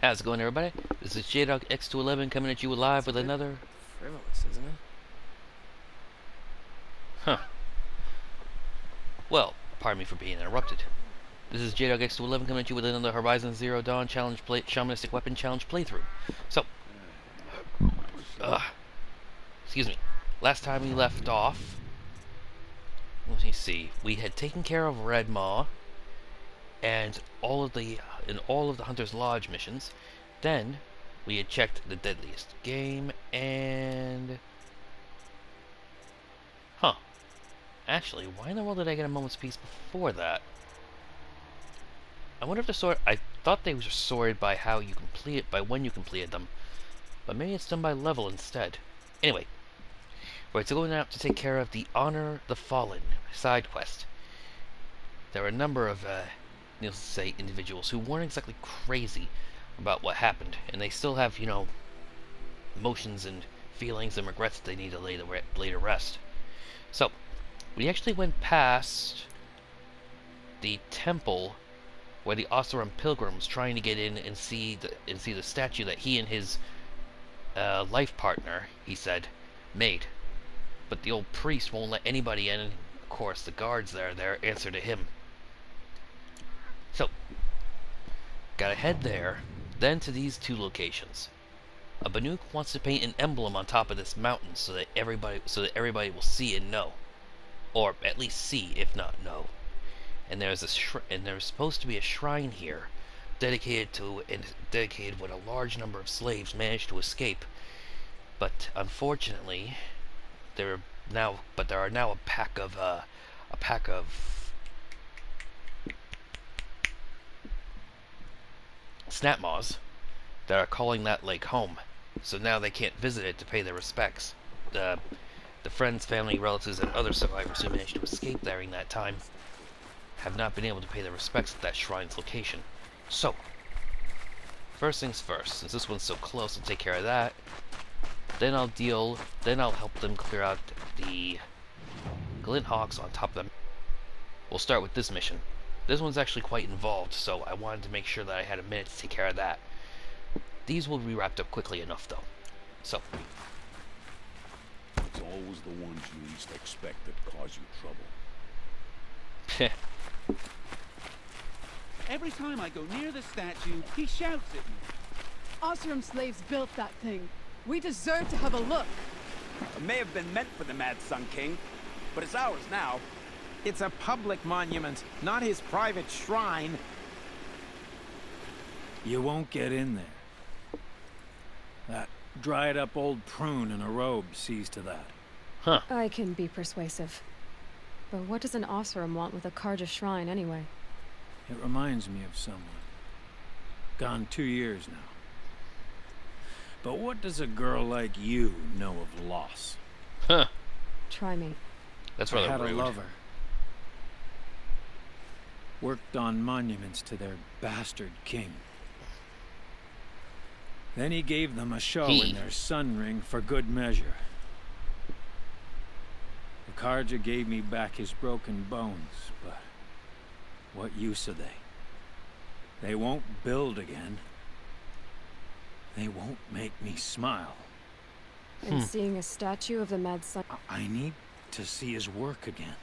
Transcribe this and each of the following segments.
How's it going, everybody? This is JDog X211 coming at you live with another. Frivolous, isn't it? Huh. Well, pardon me for being interrupted. This is JDog X211 coming at you with another Horizon Zero Dawn Challenge Shamanistic Weapon Challenge playthrough. So, excuse me. Last time we left off, let me see. We had taken care of Red Maw and all of the Hunter's Lodge missions. Then we had checked the Deadliest Game and actually, why in the world did I get a moment's peace before that? I wonder if the sort. I thought they were sorted by how you complete it, by when you completed them, but maybe it's done by level instead. Anyway, we're going out to take care of the Honor the Fallen side quest. There are a number of, needless to say, individuals who weren't exactly crazy about what happened, and they still have, emotions and feelings and regrets that they need to lay to rest. So, we actually went past the temple where the Oseram pilgrim was trying to get in and see the statue that he and his life partner, he said, made. But the old priest won't let anybody in, and of course the guards there answer to him. So, gotta head there, then to these two locations. A Banuk wants to paint an emblem on top of this mountain so that everybody will see and know. Or at least see, if not know. And there's supposed to be a shrine here, dedicated when a large number of slaves managed to escape. But unfortunately, there are now a pack of snapmaws that are calling that lake home. So now they can't visit it to pay their respects. The friends, family, relatives, and other survivors who managed to escape during that time have not been able to pay their respects at that shrine's location. So, first things first, since this one's so close, I'll take care of that. Then I'll help them clear out the glint hawks on top of them. We'll start with this mission. This one's actually quite involved, so I wanted to make sure that I had a minute to take care of that. These will be wrapped up quickly enough, though. So, it's always the ones you least expect that cause you trouble. Every time I go near the statue, he shouts at me. Oseram slaves built that thing. We deserve to have a look. It may have been meant for the Mad Sun King, but it's ours now. It's a public monument, not his private shrine. You won't get in there. That dried-up old prune in a robe sees to that. Huh. I can be persuasive. But what does an Oseram want with a Karja shrine, anyway? It reminds me of someone. Gone 2 years now. But what does a girl like you know of loss? Huh. Try me. That's rather I had rude. a lover. Worked on monuments to their bastard king. Then he gave them a show in their sun ring for good measure. The Karja gave me back his broken bones, but what use are they? They won't build again. They won't make me smile. And seeing a statue of the Mad Sun... I need to see his work again.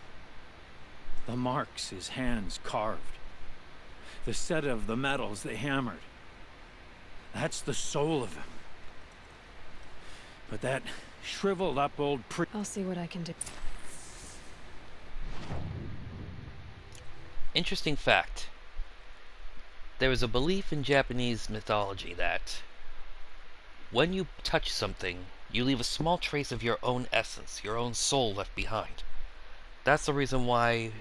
The marks his hands carved. The set of the metals they hammered. That's the soul of him. But that shriveled up old I'll see what I can do. Interesting fact. There is a belief in Japanese mythology that when you touch something, you leave a small trace of your own essence, your own soul left behind. That's the reason why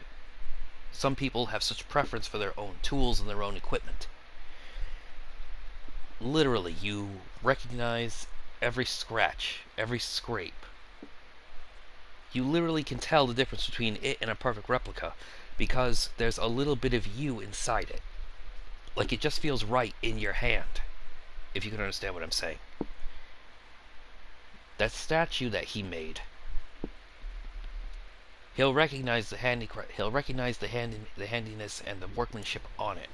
some people have such preference for their own tools and their own equipment. Literally, you recognize every scratch, every scrape. You literally can tell the difference between it and a perfect replica because there's a little bit of you inside it. Like it just feels right in your hand, if you can understand what I'm saying. That statue that he made, he'll recognize the handiness and the workmanship on it.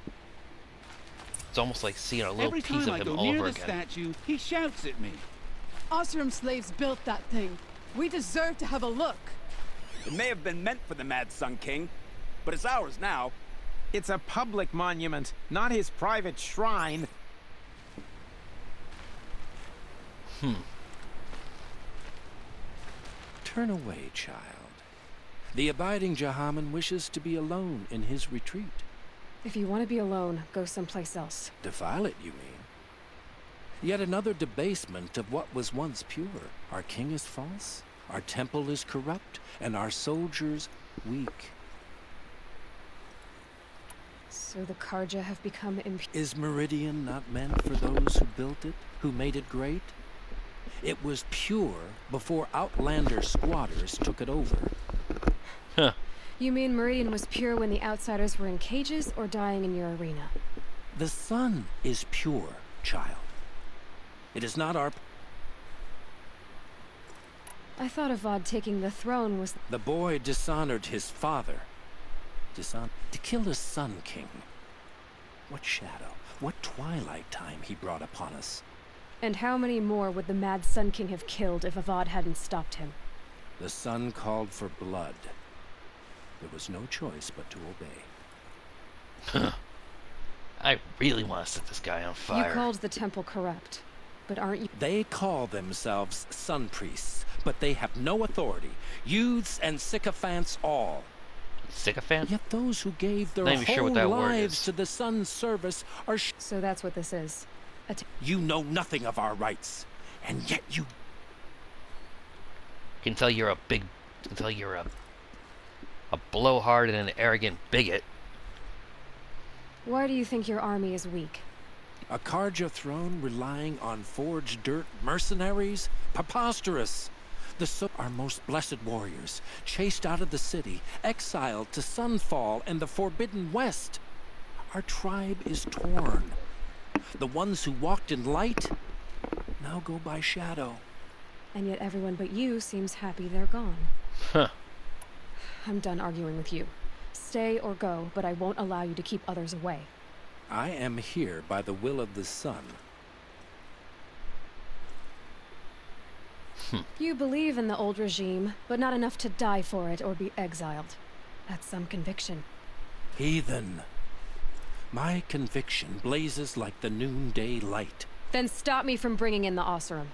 It's almost like seeing a little Every piece time of I him go all near over the again. statue, he shouts at me. Oseram slaves built that thing. We deserve to have a look. It may have been meant for the Mad Sun King, but it's ours now. It's a public monument, not his private shrine. Turn away, child. The abiding Jahaman wishes to be alone in his retreat. If you want to be alone, go someplace else. Defile it, you mean? Yet another debasement of what was once pure. Our king is false, our temple is corrupt, and our soldiers weak. So the Karja have become Is Meridian not meant for those who built it, who made it great? It was pure before outlander squatters took it over. Huh. You mean Meridian was pure when the outsiders were in cages or dying in your arena? The sun is pure, child. It is not our... I thought Avad taking the throne was... The boy dishonored his father. To kill his Sun King. What shadow, what twilight time he brought upon us. And how many more would the Mad Sun King have killed if Avad hadn't stopped him? The sun called for blood. There was no choice but to obey. I really want to set this guy on fire. You called the temple corrupt, but aren't you... They call themselves sun priests, but they have no authority. Youths and sycophants all. Sycophant? Yet those who gave their Not even whole sure what that word lives is. to the sun's service are So that's what this is. You know nothing of our rights, and yet you... Can tell you're a blowhard and an arrogant bigot. Why do you think your army is weak? A Karja throne relying on forged dirt mercenaries? Preposterous! Our most blessed warriors, chased out of the city, exiled to Sunfall and the Forbidden West. Our tribe is torn. The ones who walked in light now go by shadow. And yet everyone but you seems happy they're gone. Huh. I'm done arguing with you. Stay or go, but I won't allow you to keep others away. I am here by the will of the sun. You believe in the old regime, but not enough to die for it or be exiled. That's some conviction. Heathen. My conviction blazes like the noonday light. Then stop me from bringing in the Oseram.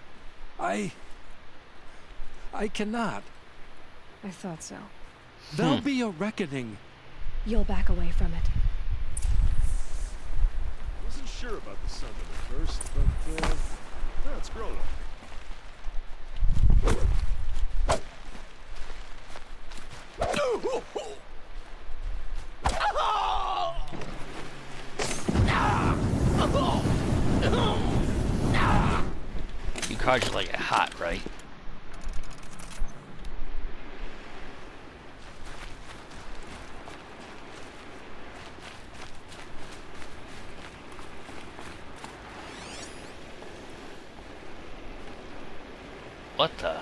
I cannot. I thought so. There'll be a reckoning. You'll back away from it. Wasn't sure about the sun at first, but no, it's grown up. You cards like it hot, right? What the?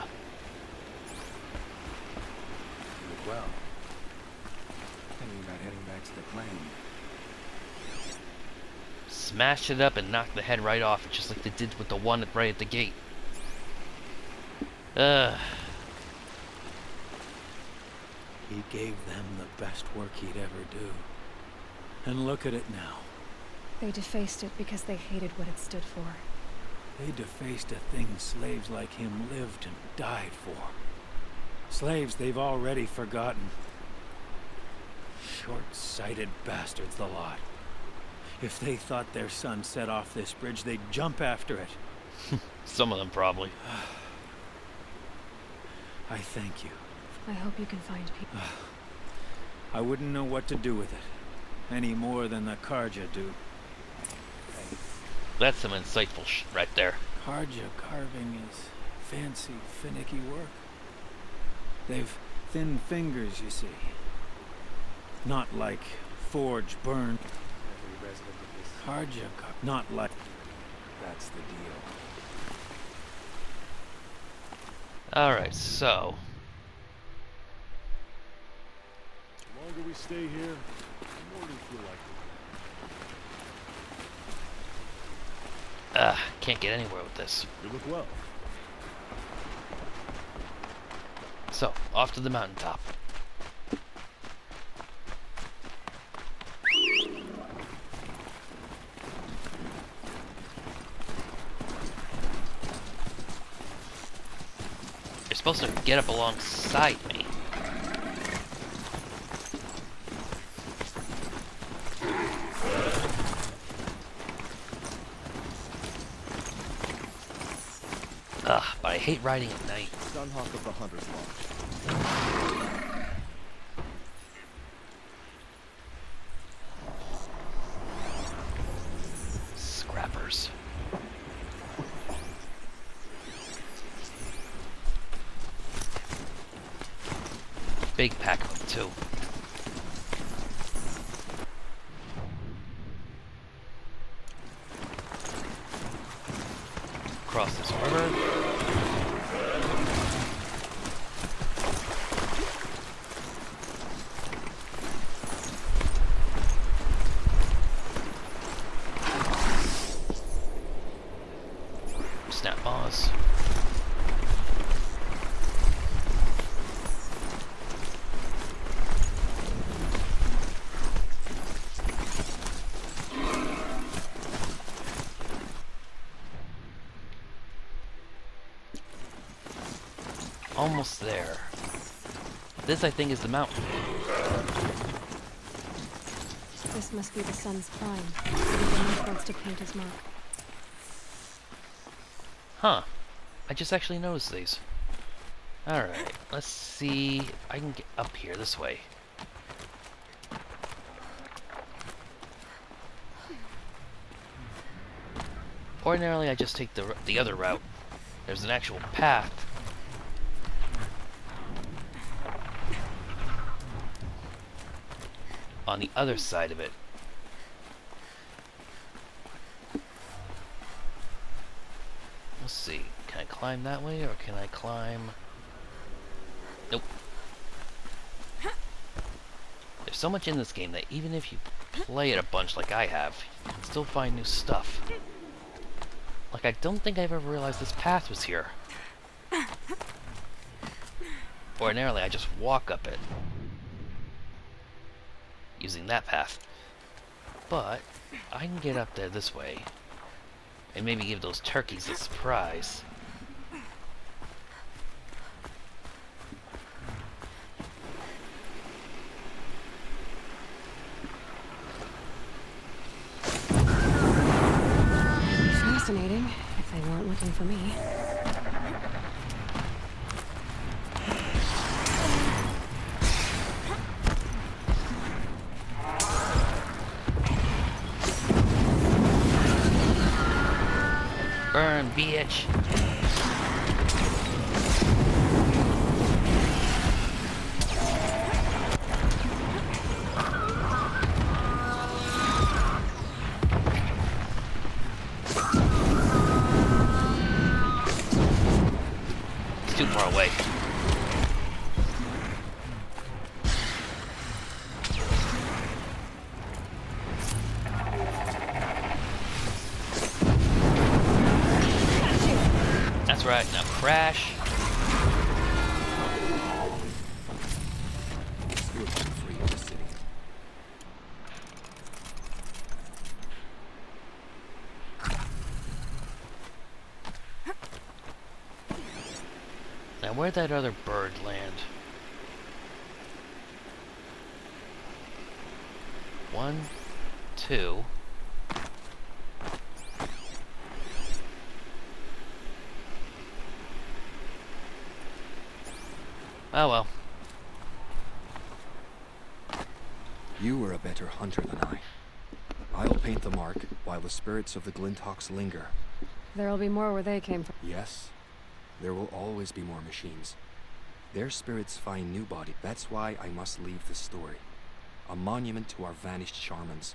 Well, thinking about heading back to the claim. Smash it up and knock the head right off, just like they did with the one right at the gate. He gave them the best work he'd ever do. And look at it now. They defaced it because they hated what it stood for. They defaced a thing slaves like him lived and died for. Slaves they've already forgotten. Short-sighted bastards, the lot. If they thought their son set off this bridge, they'd jump after it. Some of them probably. I thank you. I hope you can find people. I wouldn't know what to do with it, any more than the Karja do. That's some insightful shit right there. Karja carving is fancy, finicky work. They've thin fingers, you see. Not like forge burn. Every resident of this. Karja, not like... That's the deal. Alright, so. The longer we stay here, the more we feel like Can't get anywhere with this. You look well. So, off to the mountaintop. You're supposed to get up alongside me. But I hate riding at night. Gunhawk of the Hunter's Lodge. Scrappers. Big pack of them, too. Cross this river. Snap boss. Almost there. This, I think, is the mountain. This must be the sun's prime. Everyone wants to paint his mark. Huh. I just actually noticed these. Alright, let's see if I can get up here this way. Ordinarily, I just take the other route. There's an actual path. On the other side of it. Let's see. Can I climb that way, or can I climb... Nope. There's so much in this game that even if you play it a bunch like I have, you can still find new stuff. Like, I don't think I've ever realized this path was here. Ordinarily, I just walk up it. Using that path. But, I can get up there this way. And maybe give those turkeys a surprise. Fascinating, if they weren't looking for me. Burn, bitch! It's too far away. That's right, now crash. You're free of the city. Now where'd that other bird land? 1, 2. Oh well. You were a better hunter than I. I'll paint the mark while the spirits of the Glinthawks linger. There'll be more where they came from. Yes, there will always be more machines. Their spirits find new body. That's why I must leave this story. A monument to our vanished shamans.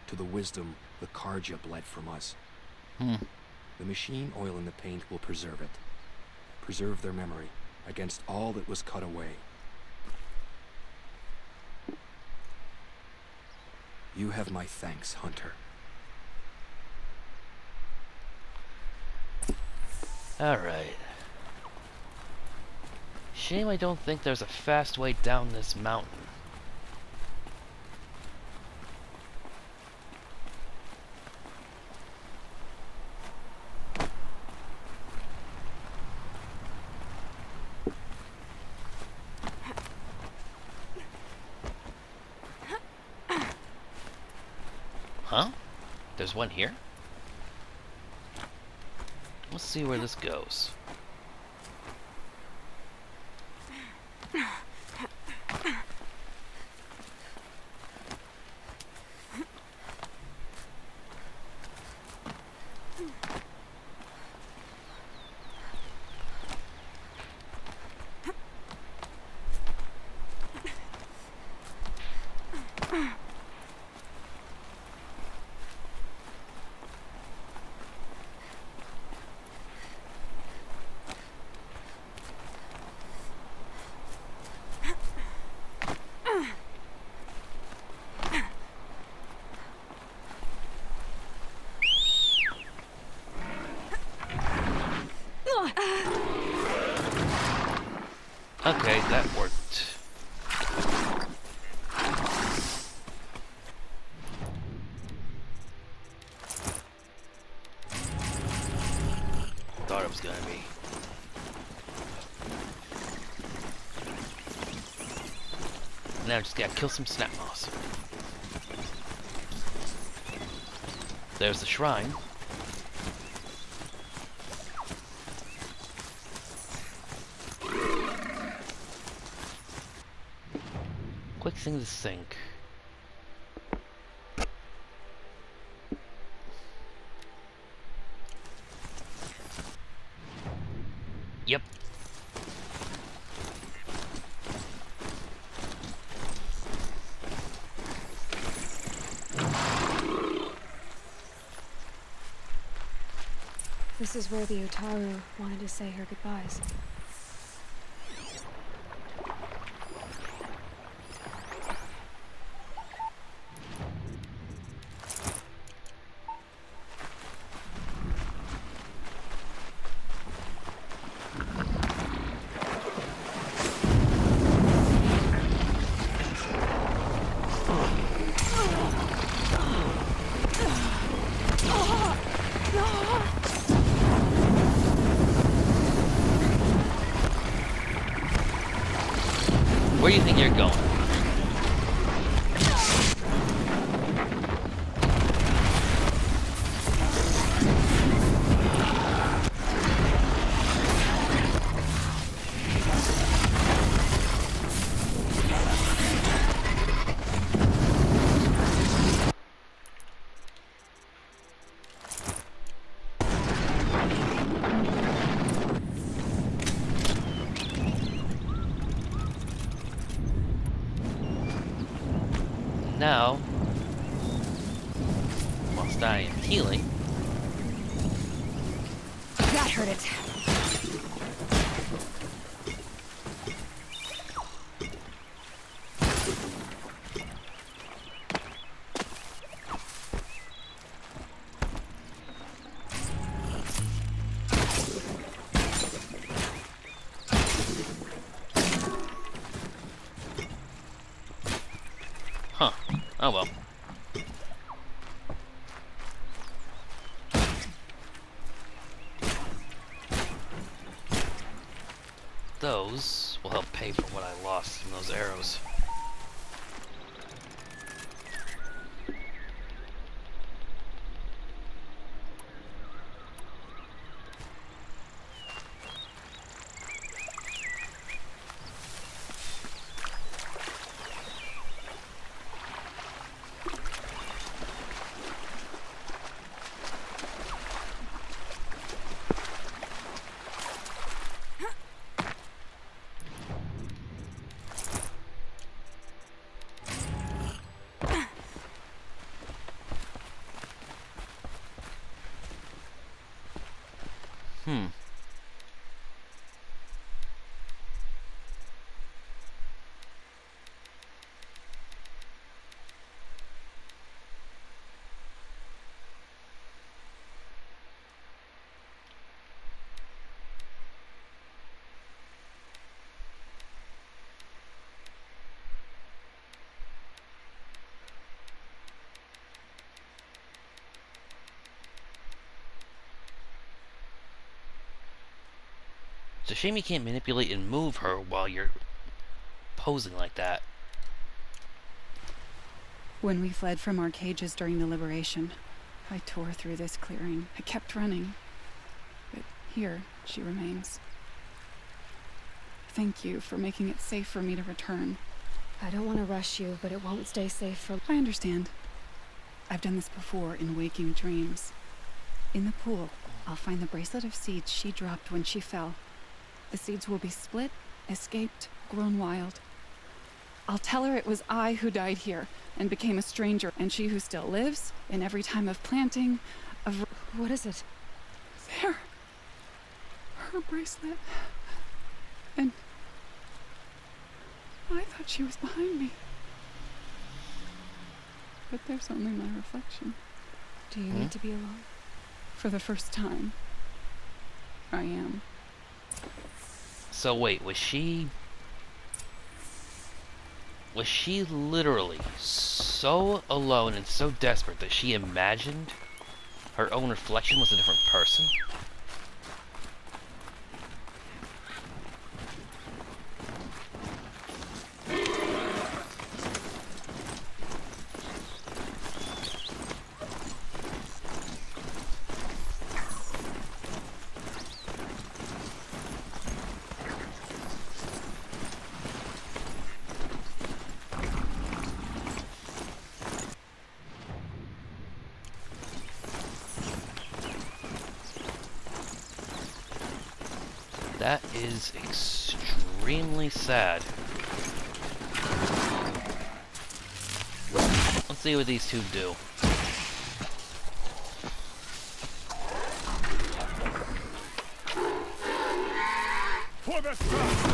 To the wisdom the Karja bled from us. The machine oil in the paint will preserve it. Preserve their memory against all that was cut away. You have my thanks, Hunter. Alright. Shame I don't think there's a fast way down this mountain. Huh? There's one here? Let's see where this goes. Okay, that worked. Thought it was gonna be. Now just gotta kill some snap moss. There's the shrine. Quick thing to sink. Yep. This is where the Utaru wanted to say her goodbyes. Where do you think you're going? Now, whilst I am healing, That hurt it. huh, oh well. Those will help pay for what I lost from those arrows. It's a shame you can't manipulate and move her while you're posing like that. When we fled from our cages during the liberation, I tore through this clearing. I kept running. But here, she remains. Thank you for making it safe for me to return. I don't want to rush you, but it won't stay safe for... I understand. I've done this before in waking dreams. In the pool, I'll find the bracelet of seeds she dropped when she fell. The seeds will be split, escaped, grown wild. I'll tell her it was I who died here and became a stranger, and she who still lives, in every time of planting, of... What is it? There. Her bracelet. And... I thought she was behind me. But there's only my reflection. Do you need to be alone? For the first time, I am. So wait, was she literally so alone and so desperate that she imagined her own reflection was a different person? That is extremely sad. Let's see what these two do. For the sun!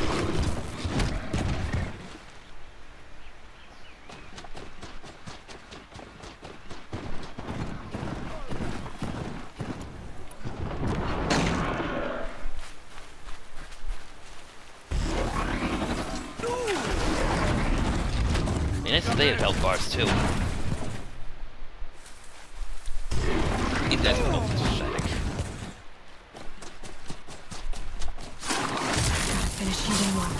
They have health bars too. That's the most pathetic. Finish healing one.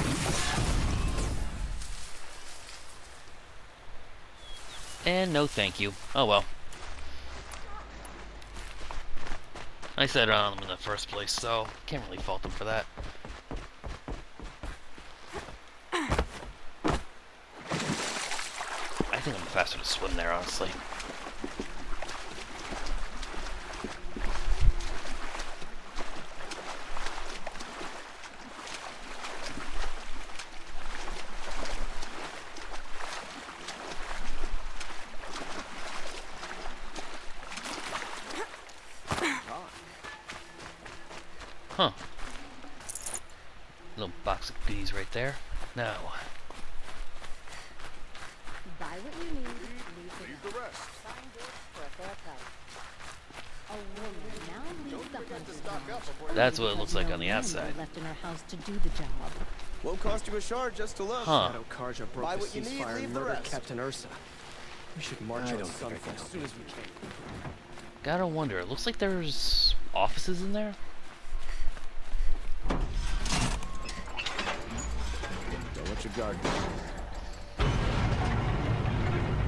And no thank you. Oh well. I set it on them in the first place, so can't really fault them for that. I think I'm faster to swim there, honestly. Huh. Little box of goodies right there. Now. Buy what you need, Leave the rest. for a fair price. A woman now leads the hunters. Stock up before That's what it looks like on the Men outside. left in her house to do the job. Won't cost you a shard just to look. Huh. Shadow Karja broke Buy the what you need, ceasefire leave and the murdered rest. Captain Ursa. We should march I on don't think I Sunfall can as help soon as we can. Gotta wonder. It looks like there's offices in there. Don't let your guard down.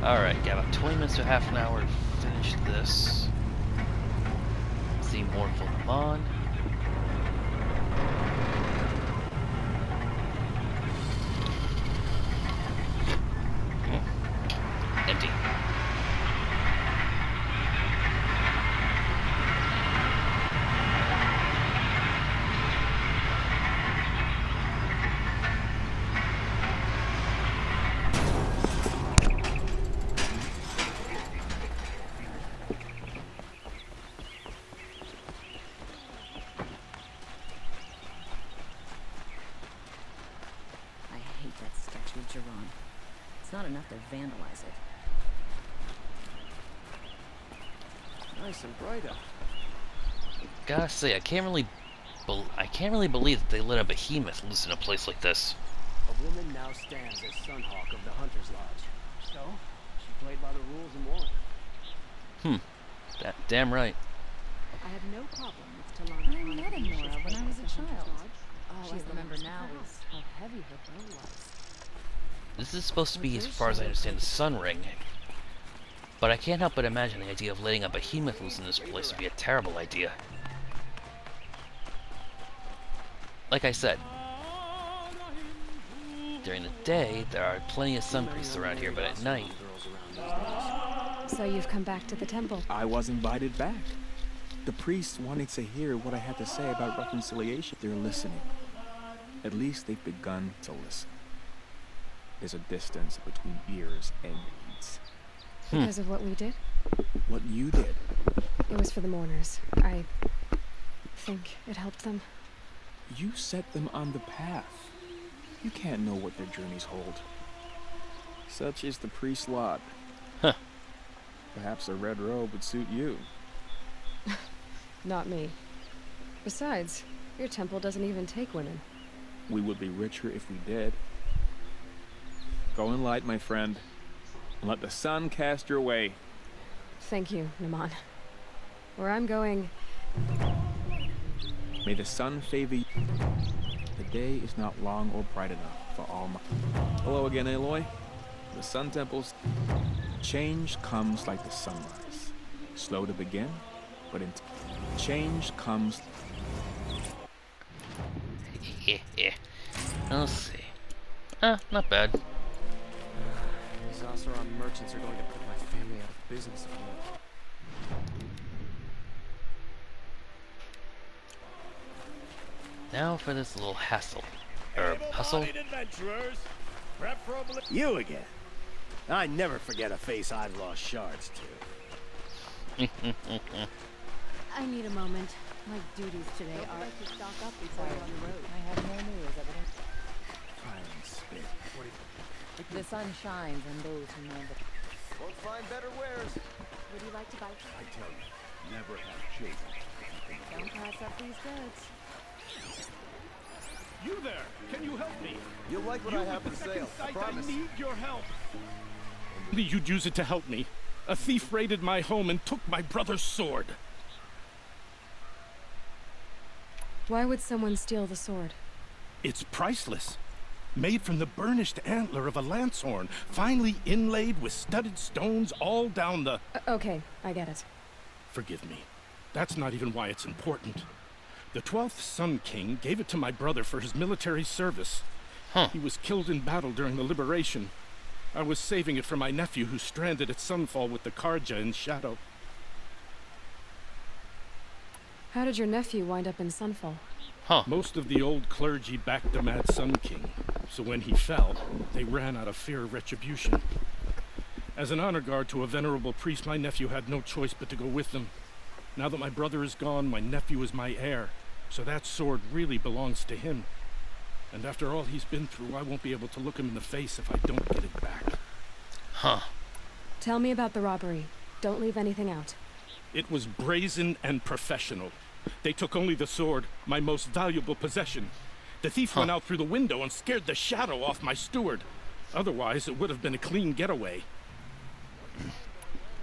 Alright, got about 20 minutes to half an hour to finish this. See more from Mon. Empty. I hate that statue of Jiran. It's not enough to vandalize it. Nice and bright out. Gotta say, I can't really believe that they let a behemoth loose in a place like this. A woman now stands as Sunhawk of the Hunter's Lodge. So, she played by the rules and won. Damn right. I have no problem with Talana. I met Nora when I was a child. All I remember now is how heavy her bow was. This is supposed to be, as far as I understand, the Sun Ring. But I can't help but imagine the idea of letting a behemoth loose in this place would be a terrible idea. Like I said, during the day, there are plenty of sun priests around here, but at night... So you've come back to the temple. I was invited back. The priests wanted to hear what I had to say about reconciliation. They're listening. At least they've begun to listen. There's a distance between ears and needs. Because of what we did? What you did. It was for the mourners. I think it helped them. You set them on the path. You can't know what their journeys hold. Such is the priest's lot. Huh. Perhaps a red robe would suit you. Not me. Besides, your temple doesn't even take women. We would be richer if we did. Go in light, my friend, and let the sun cast your way. Thank you, Naman. Where I'm going... May the sun favor you. The day is not long or bright enough for all my... Hello again, Aloy. The Sun Temple's... Change comes like the sunrise. Slow to begin, but in... Change comes... Yeah. Let's see. Not bad. These Oseram merchants are going to put my family out of business if not. Now for this little hassle. Hustle? You again. I never forget a face I've lost shards to. I need a moment. My duties today are to stock up before you're on the road. I have no news, evidence. Fire and spit. The sun shines on those who know the... Won't find better wares. Would you like to buy? I tell you, never have children. Don't pass up these goods. You there! Can you help me? You'll like what I have for sale. I promise. I need your help. You'd use it to help me. A thief raided my home and took my brother's sword. Why would someone steal the sword? It's priceless. Made from the burnished antler of a lancehorn, finely inlaid with studded stones all down the... Okay, I get it. Forgive me. That's not even why it's important. The 12th Sun King gave it to my brother for his military service. He was killed in battle during the liberation. I was saving it for my nephew who's stranded at Sunfall with the Karja in Shadow. How did your nephew wind up in Sunfall? Most of the old clergy backed the Mad Sun King, so when he fell, they ran out of fear of retribution. As an honor guard to a venerable priest, my nephew had no choice but to go with them. Now that my brother is gone, my nephew is my heir, so that sword really belongs to him. And after all he's been through, I won't be able to look him in the face if I don't get it back. Tell me about the robbery. Don't leave anything out. It was brazen and professional. They took only the sword, my most valuable possession. The thief went out through the window and scared the shadow off my steward. Otherwise, it would have been a clean getaway.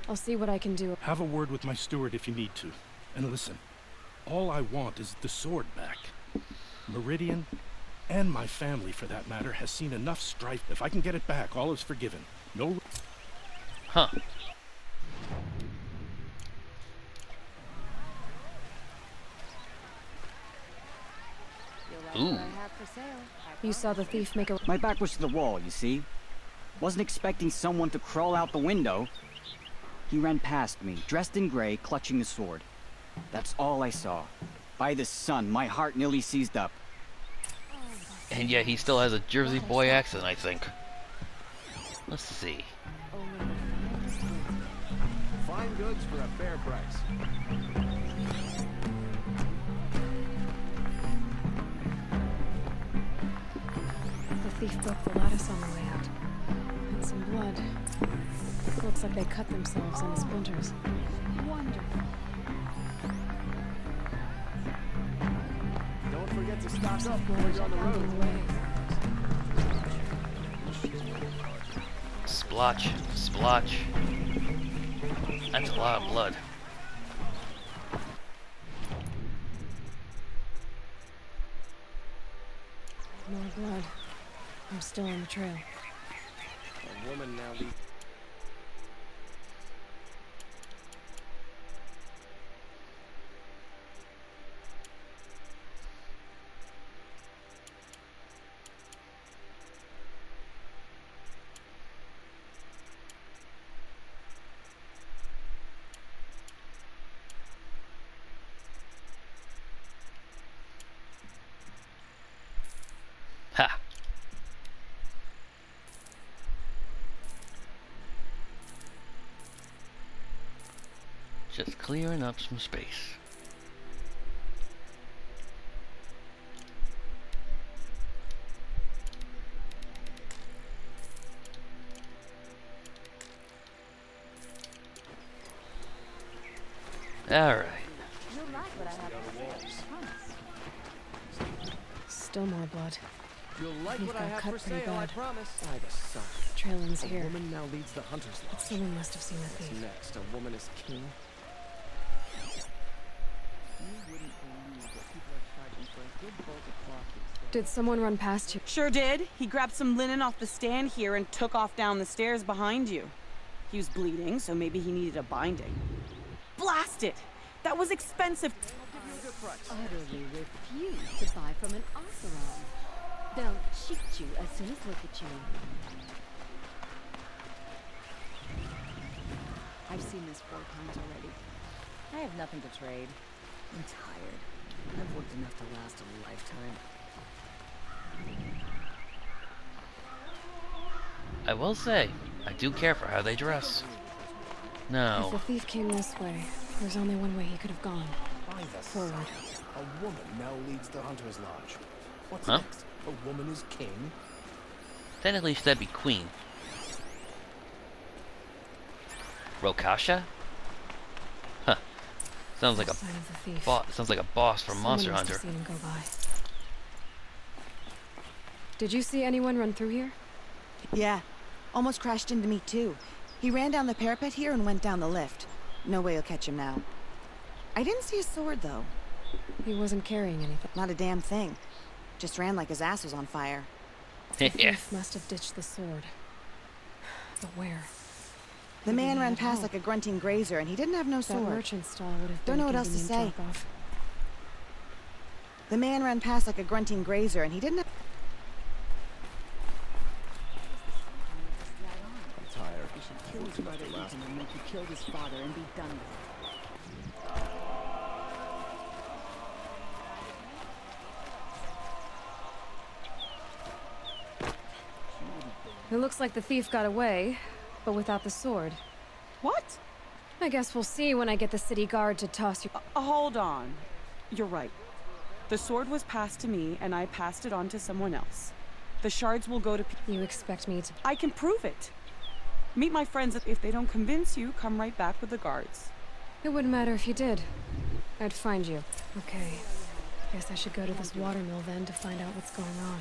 I'll see what I can do. Have a word with my steward if you need to. And listen, all I want is the sword back. Meridian, and my family for that matter, has seen enough strife. If I can get it back, all is forgiven. No... Ooh. You saw the thief make a... My back was to the wall, you see? Wasn't expecting someone to crawl out the window. He ran past me, dressed in gray, clutching the sword. That's all I saw. By the sun, my heart nearly seized up. And yet he still has a Jersey boy accent, I think. Let's see. Fine goods for a fair price. The thief broke the lattice on the way out. And some blood. Looks like they cut themselves on the splinters. Wonderful. Don't forget to stock up while you're on the road. Splotch. Splotch. That's a lot of blood. More blood. I'm still on the trail. A woman now leads. Ha! Just clearing up some space. Alright. Still more blood. You'll like You've what I got have cut for pretty sale, I bad. promise. By the sun. Trail ends A here. woman now leads the Hunter's Lodge. Someone must have seen the What's thief. next? A woman is king? Did someone run past you? Sure did. He grabbed some linen off the stand here and took off down the stairs behind you. He was bleeding, so maybe he needed a binding. Blast it! That was expensive. Utterly refuse to buy from an Oseram. They'll cheat you as soon as look at you. I've seen this 4 times already. I have nothing to trade. I'm tired. I've worked enough to last a lifetime. I will say, I do care for how they dress. If No. the thief came this way, there's only one way he could have gone. By the Forward. sun. A woman now leads the Hunter's Lodge. What's Huh? next? A woman is king? Technically, that'd be Queen. Rokasha? Huh. Sounds like a Sign of the thief. sounds like a boss from Someone Monster must have Hunter. seen him go by. Did you see anyone run through here? Yeah. Almost crashed into me, too. He ran down the parapet here and went down the lift. No way you'll catch him now. I didn't see a sword, though. He wasn't carrying anything. Not a damn thing. Just ran like his ass was on fire. The thief must have ditched the sword. But where? The Maybe man he ran had past help. like a grunting grazer, and he didn't have no That sword. merchant stall would have been Don't know a what else to convenient say. drop-off. The man ran past like a grunting grazer, and he didn't have... I'm tired. You should kill his brother Ethan and make you kill his father and be done with it. It looks like the thief got away, but without the sword. What? I guess we'll see when I get the city guard to toss you. Hold on. You're right. The sword was passed to me, and I passed it on to someone else. The shards will go to... You expect me to... I can prove it. Meet my friends. If they don't convince you, come right back with the guards. It wouldn't matter if you did. I'd find you. Okay. Guess I should go to this watermill then to find out what's going on.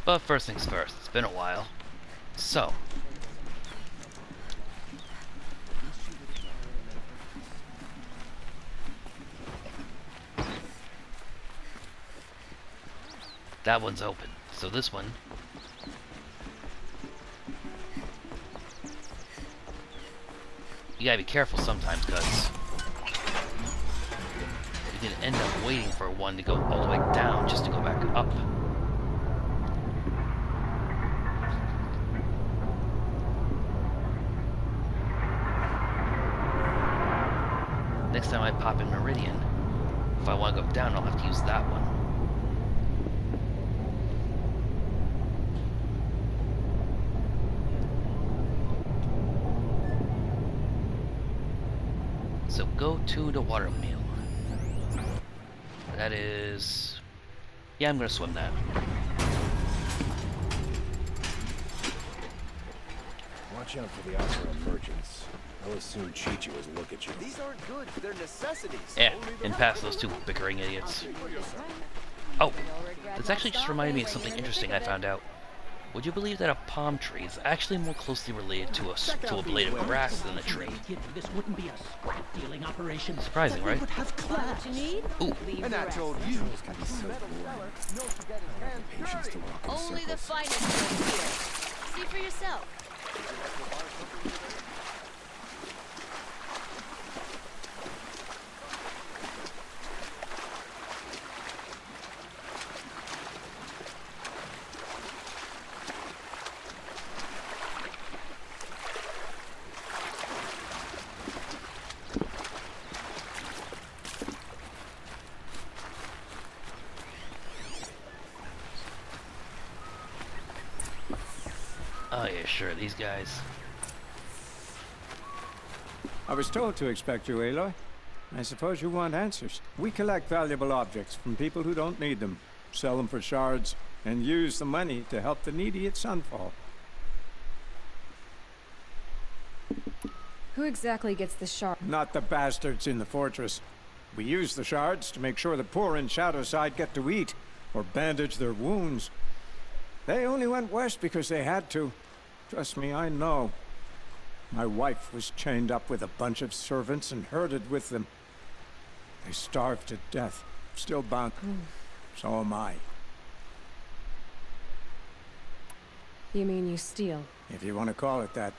But first things first, it's been a while. So. That one's open, so this one. You gotta be careful sometimes, cuz you can end up waiting for one to go all the way down just to go back up. Next time I pop in Meridian, if I want to go down, I'll have to use that one. So go to the watermill. That is... Yeah, I'm gonna swim that. Watch out for the Oseram merchants. They'll as soon cheat you as look at you. These aren't good. They're necessities. Yeah, and past those two bickering idiots. Oh, this actually just reminded me of something interesting I found out. Would you believe that a palm tree is actually more closely related to a blade of grass than a tree? This wouldn't be a scrap dealing operation. Surprising, right? Would have class. What you need? Ooh. Leave And the I rest. told you it can be so boring. Patience to walk in Only the circles. finest ones here. See for yourself. Oh yeah, sure, these guys. I was told to expect you, Aloy. I suppose you want answers. We collect valuable objects from people who don't need them, sell them for shards, and use the money to help the needy at Sunfall. Who exactly gets the shard? Not the bastards in the fortress. We use the shards to make sure the poor in Shadowside get to eat, or bandage their wounds. They only went west because they had to. Trust me, I know. My wife was chained up with a bunch of servants and herded with them. They starved to death, still bound. So am I. You mean you steal? If you want to call it that.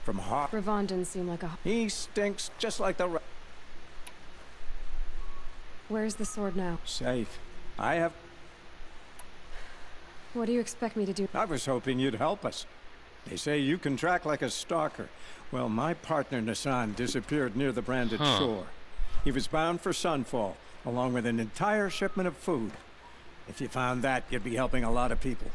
From Hawk. Ravon didn't seem like a... He stinks just like the... Where's the sword now? Safe. I have... What do you expect me to do? I was hoping you'd help us. They say you can track like a stalker. Well, my partner Nassan disappeared near the branded shore. He was bound for Sunfall, along with an entire shipment of food. If you found that, you'd be helping a lot of people.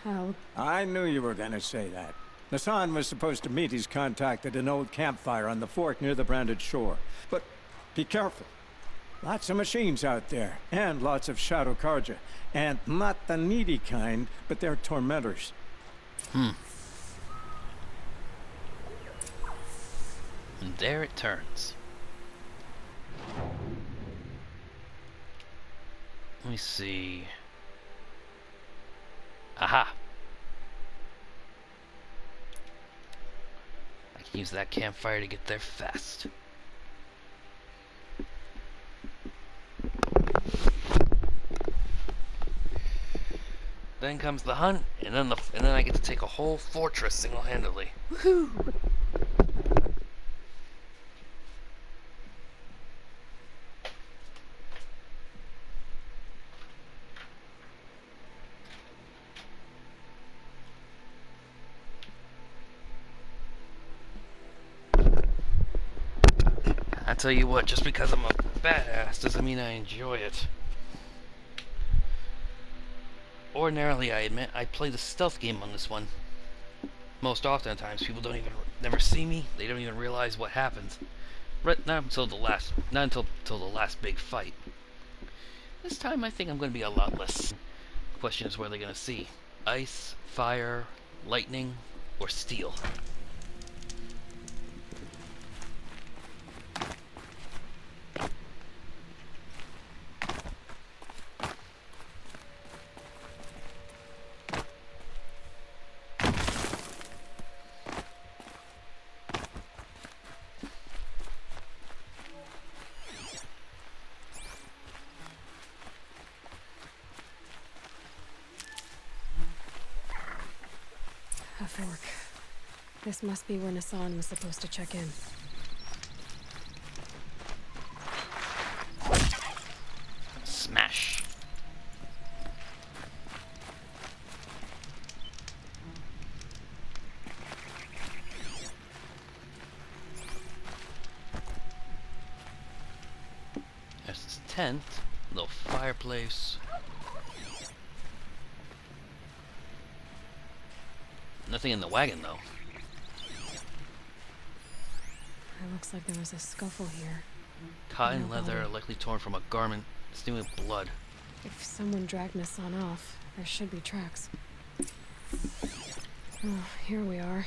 How? I knew you were gonna say that. Nassan was supposed to meet his contact at an old campfire on the fork near the branded shore. But be careful. Lots of machines out there, and lots of Shadow Karja. And not the needy kind, but they're tormentors. And there it turns. Let me see. Aha! I can use that campfire to get there fast. Then comes the hunt, and then I get to take a whole fortress single-handedly. Woohoo! I tell you what, just because I'm a badass doesn't mean I enjoy it. Ordinarily, I admit, I play the stealth game on this one. Most often times, people never see me. They don't even realize what happens. Right, not until the last big fight. This time, I think I'm going to be a lot less. The question is, what are they going to see? Ice, fire, lightning, or steel? A fork. This must be where Nassan was supposed to check in. Smash. There's this tent, little fireplace. Nothing in the wagon, though. It looks like there was a scuffle here. Cotton leather, likely torn from a garment, stained with blood. If someone dragged Nassan off, there should be tracks. Oh, here we are.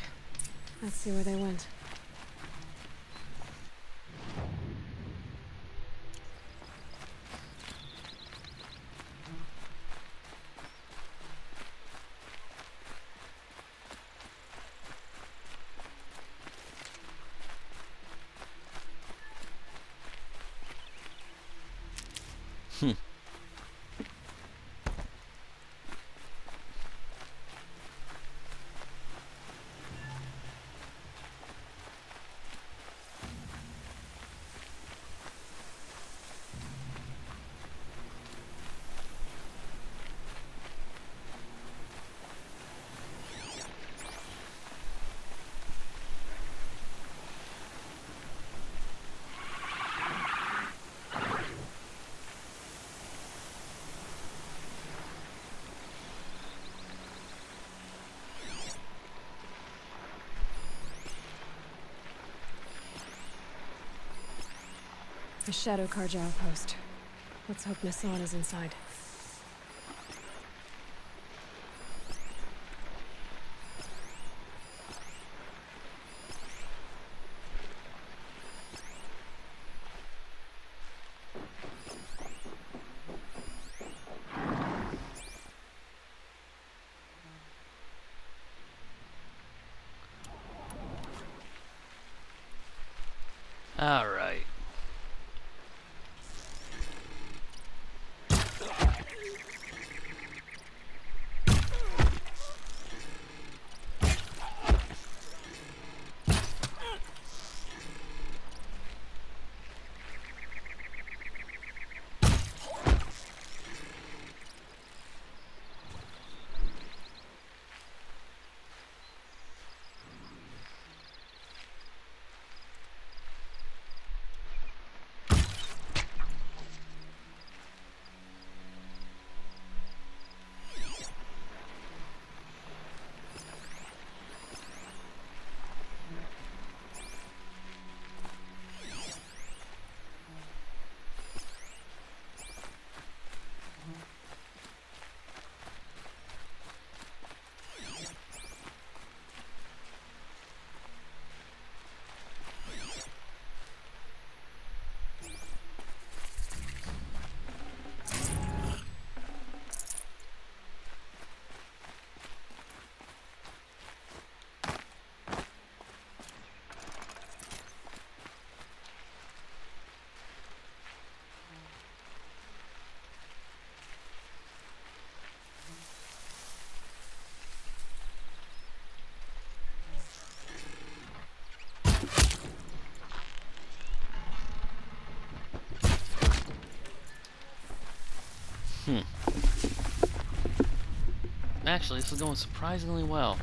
Let's see where they went. Hmm. A Shadow Karja outpost. Let's hope Nassan is inside. All right. Hmm. Actually, this is going surprisingly well.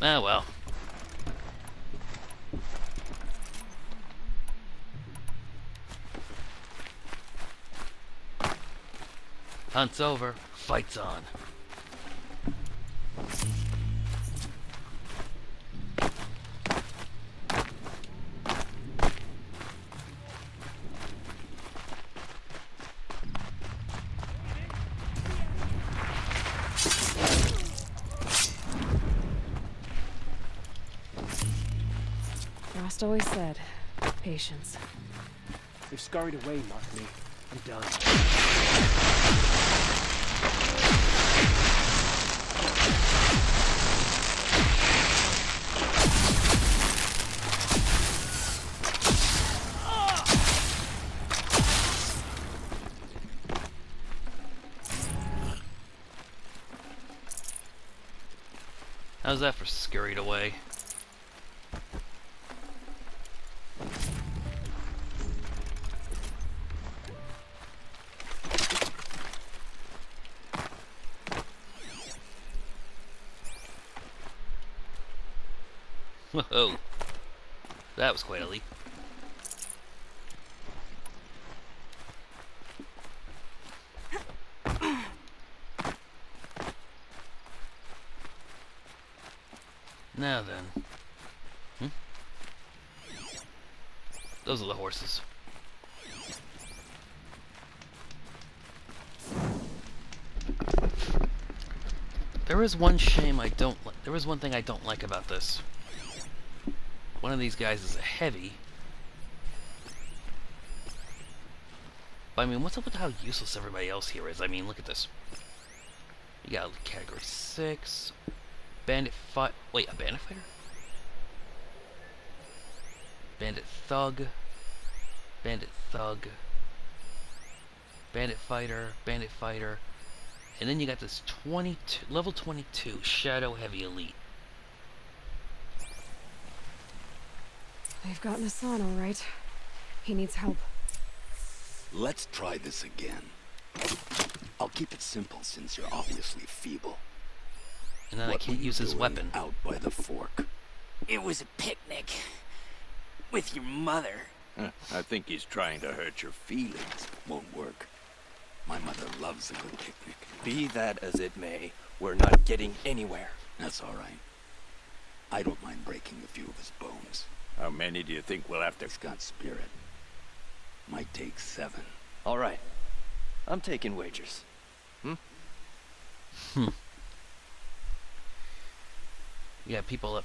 Ah, well. Hunt's over. Fight's on. Frost always said, patience. They've scurried away, Mark me. I'm done. How's that for scurried away? Whoa. That was quite a leap. Now then. Those are the horses. There is one shame I don't like. There is one thing I don't like about this. One of these guys is a heavy. But I mean, what's up with how useless everybody else here is? I mean, look at this. You got category 6. Bandit fight. Wait, a bandit fighter? Bandit thug. Bandit thug. Bandit fighter. Bandit fighter. And then you got this level 22 Shadow Heavy Elite. They've gotten us on, all right. He needs help. Let's try this again. I'll keep it simple since you're obviously feeble. And then I can't use his weapon. Out by the fork. It was a picnic. With your mother. I think he's trying to hurt your feelings. Won't work. My mother loves a good picnic. Be that as it may, we're not getting anywhere. That's all right. I don't mind breaking a few of his bones. How many do you think we'll have to... He's got spirit. Might take 7. All right. I'm taking wagers. You got people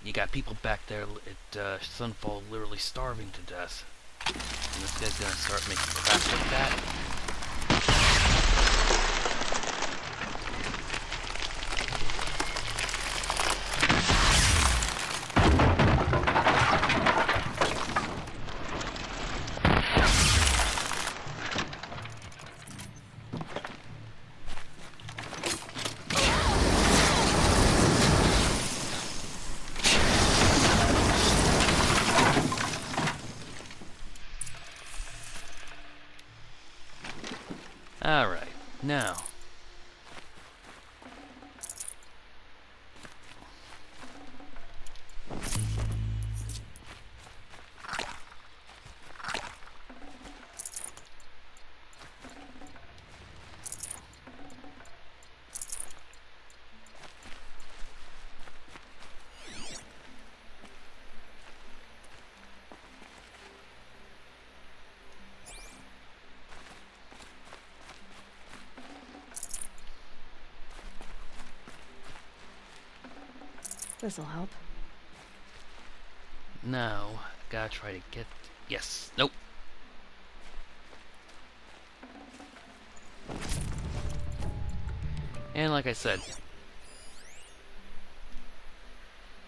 you got people back there at Sunfall literally starving to death. And this guy's gonna start making crap like that. Alright, now. This'll help. Now, I gotta try to get... Yes. Nope. And like I said...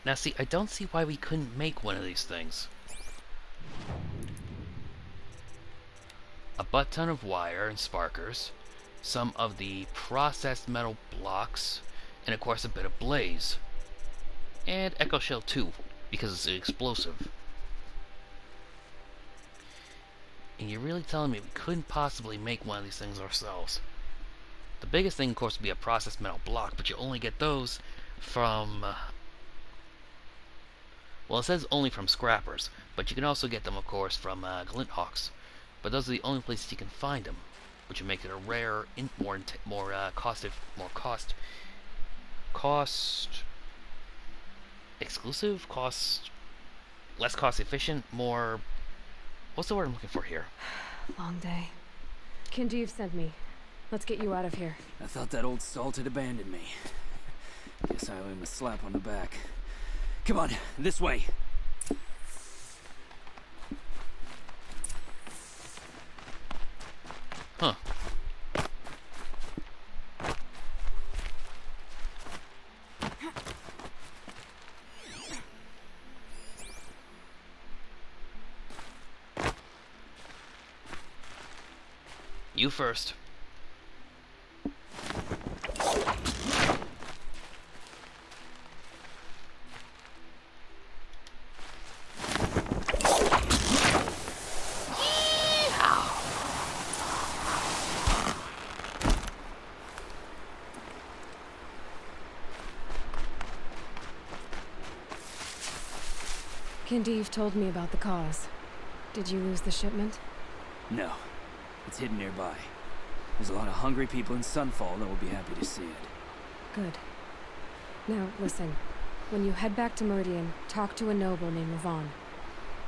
Now see, I don't see why we couldn't make one of these things. A butt ton of wire and sparkers, some of the processed metal blocks, and of course a bit of blaze. And Echo Shell 2, because it's explosive. And you're really telling me we couldn't possibly make one of these things ourselves? The biggest thing, of course, would be a processed metal block, but you only get those from... well, it says only from scrappers, but you can also get them, of course, from glint hawks. But those are the only places you can find them, which would make it a rare, exclusive, less cost efficient, more... What's the word I'm looking for here? Long day. Kinjeev sent me. Let's get you out of here. I thought that old salt had abandoned me. Guess I owe him a slap on the back. Come on, this way. Huh. You first. Kendive told me about the cause. Did you lose the shipment? No. It's hidden nearby. There's a lot of hungry people in Sunfall that will be happy to see it. Good. Now, listen. When you head back to Meridian, talk to a noble named Ravon.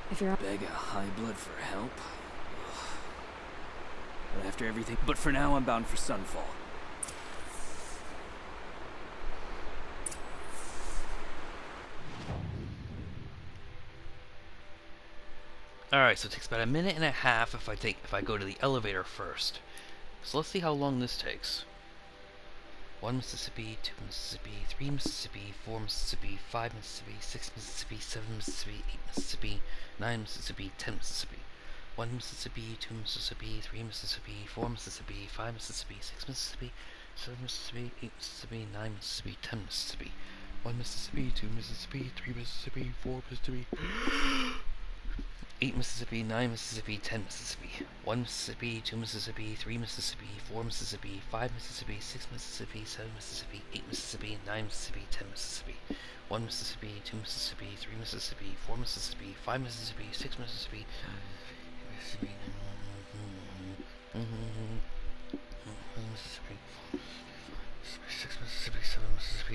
If you're Beg a high blood for help? But after everything... But for now, I'm bound for Sunfall. Alright, so it takes about a minute and a half if I go to the elevator first. So let's see how long this takes. 1 Mississippi, 2 Mississippi, 3 Mississippi, 4 Mississippi, 5 Mississippi, 6 Mississippi, 7 Mississippi, 8 Mississippi, 9 Mississippi, 10 Mississippi. 1 Mississippi, 2 Mississippi, 3 Mississippi, 4 Mississippi, 5 Mississippi, 6 Mississippi, 7 Mississippi, 8 Mississippi, 9 Mississippi, 10 Mississippi. 1 Mississippi, 2 Mississippi, 3 Mississippi, 4 Mississippi, 8 Mississippi, 9 Mississippi, 10 Mississippi. 1 Mississippi, 2 Mississippi, 3 Mississippi, 4 Mississippi, 5 Mississippi, 6 Mississippi, 7 Mississippi, 8 Mississippi, 9 Mississippi, 10 Mississippi. 1 Mississippi, 2 Mississippi, 3 Mississippi, 4 Mississippi, 5 Mississippi, 6 Mississippi, Mississippi, Mississippi, 6 Mississippi, 7 Mississippi.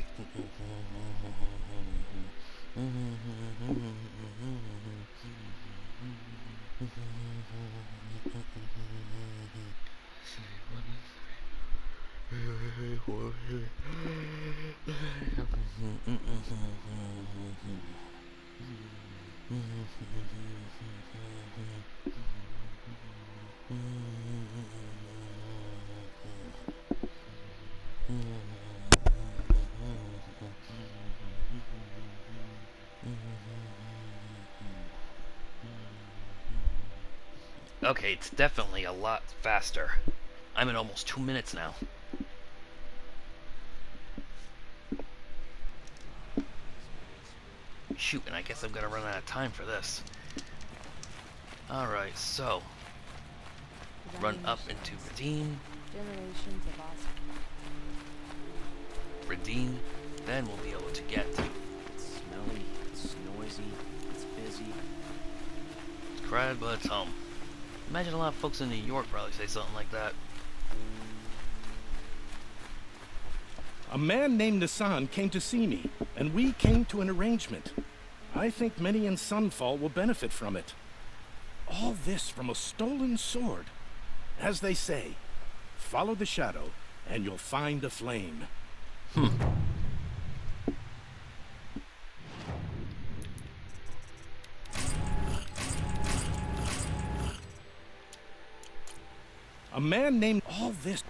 Okay, it's definitely a lot faster. I'm in almost 2 minutes now. Shoot, and I guess I'm gonna run out of time for this. Alright, so run up into Redeem. Generations of awesome. Redeem, then we'll be able to get. It's smelly, it's noisy, it's busy. It's crowded, but it's home. Imagine a lot of folks in New York probably say something like that. A man named Nassan came to see me, and we came to an arrangement. I think many in Sunfall will benefit from it. All this from a stolen sword. As they say, follow the shadow, and you'll find a flame. A man named all this.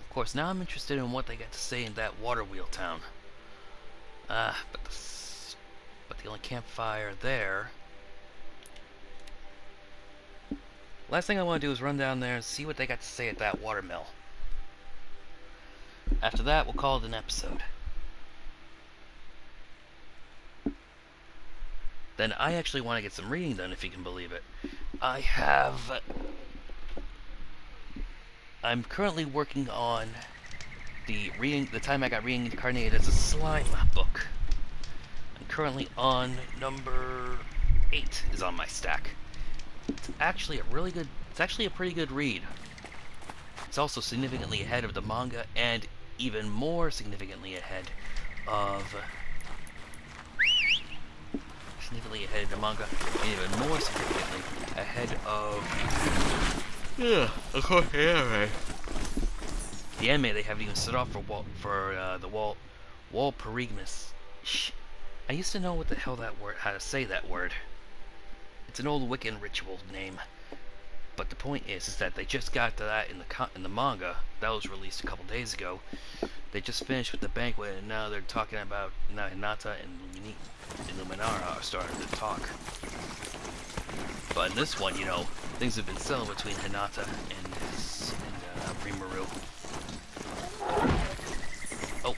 Of course, now I'm interested in what they got to say in that water wheel town. But the only campfire there. Last thing I want to do is run down there and see what they got to say at that water mill. After that, we'll call it an episode. Then I actually want to get some reading done, if you can believe it. I'm currently working on the time I got reincarnated as a slime book. I'm currently on number 8 is on my stack. It's actually a pretty good read. It's also significantly ahead of the manga, and even more significantly ahead of the manga, and even more significantly ahead of the anime. They haven't even set off for the Walpurgis. I used to know what the hell how to say that word. It's an old Wiccan ritual name. But the point is that they just got to that in the manga that was released a couple days ago. They just finished with the banquet, and now they're talking about Hinata and Luminara are starting to talk. But in this one, things have been settled between Hinata and Rimuru. Oh.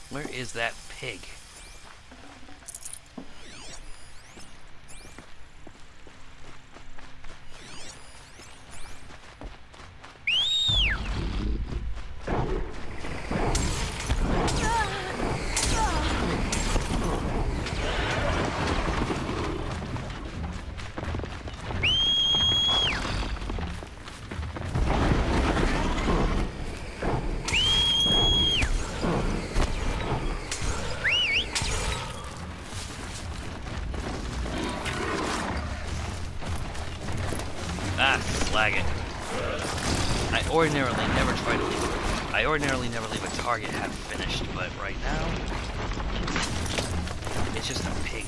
Where is that pig? flag it. I ordinarily never leave a target half finished, but right now, it's just a pig.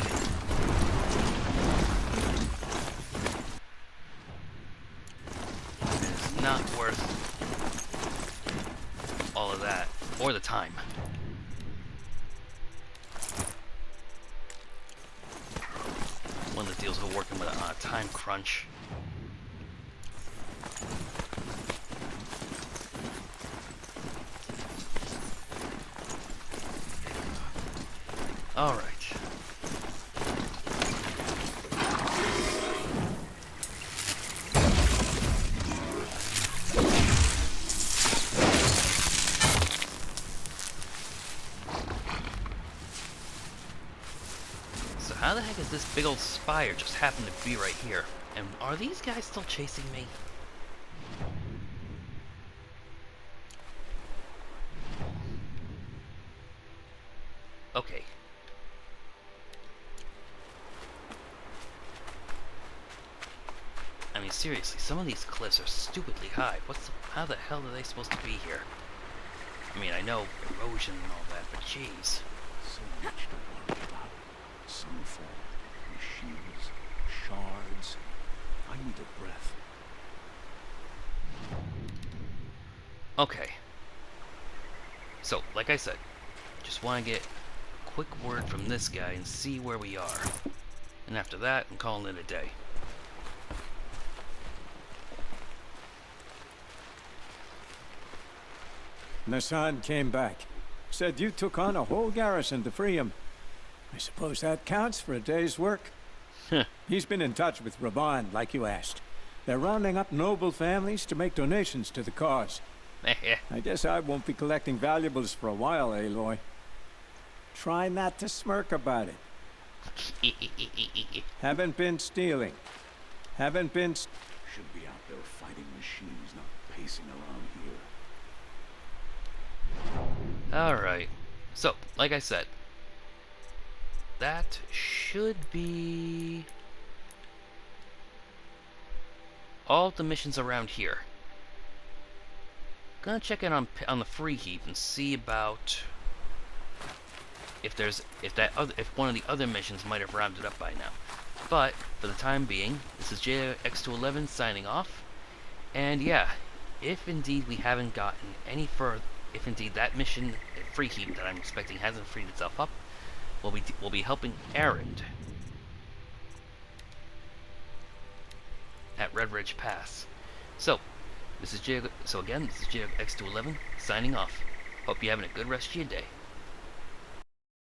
It's not worth all of that, or the time. One of the deals we're working with on a time crunch. All right. So how the heck is this big old spire just happen to be right here? And are these guys still chasing me? Okay. I mean, seriously, some of these cliffs are stupidly high. How the hell are they supposed to be here? I mean, I know erosion and all that, but jeez. So much to worry about. Sunfall, machines, shards. I need a breath. Okay. So, like I said, just want to get a quick word from this guy and see where we are. And after that, I'm calling it a day. Nassan came back. Said you took on a whole garrison to free him. I suppose that counts for a day's work. He's been in touch with Raban, like you asked. They're rounding up noble families to make donations to the cause. I guess I won't be collecting valuables for a while, Aloy. Try not to smirk about it. Haven't been stealing. Haven't been... Should be out there fighting machines, not pacing around here. Alright. So, like I said, that should be all the missions around here. Gonna check in on the free heap and see about if one of the other missions might have rounded up by now. But for the time being, this is JX211 signing off. And yeah, if indeed we haven't gotten any further, if indeed that mission free heap that I'm expecting hasn't freed itself up, we'll be helping Erend at Red Ridge Pass. So again, this is JX211 signing off. Hope you're having a good rest of your day.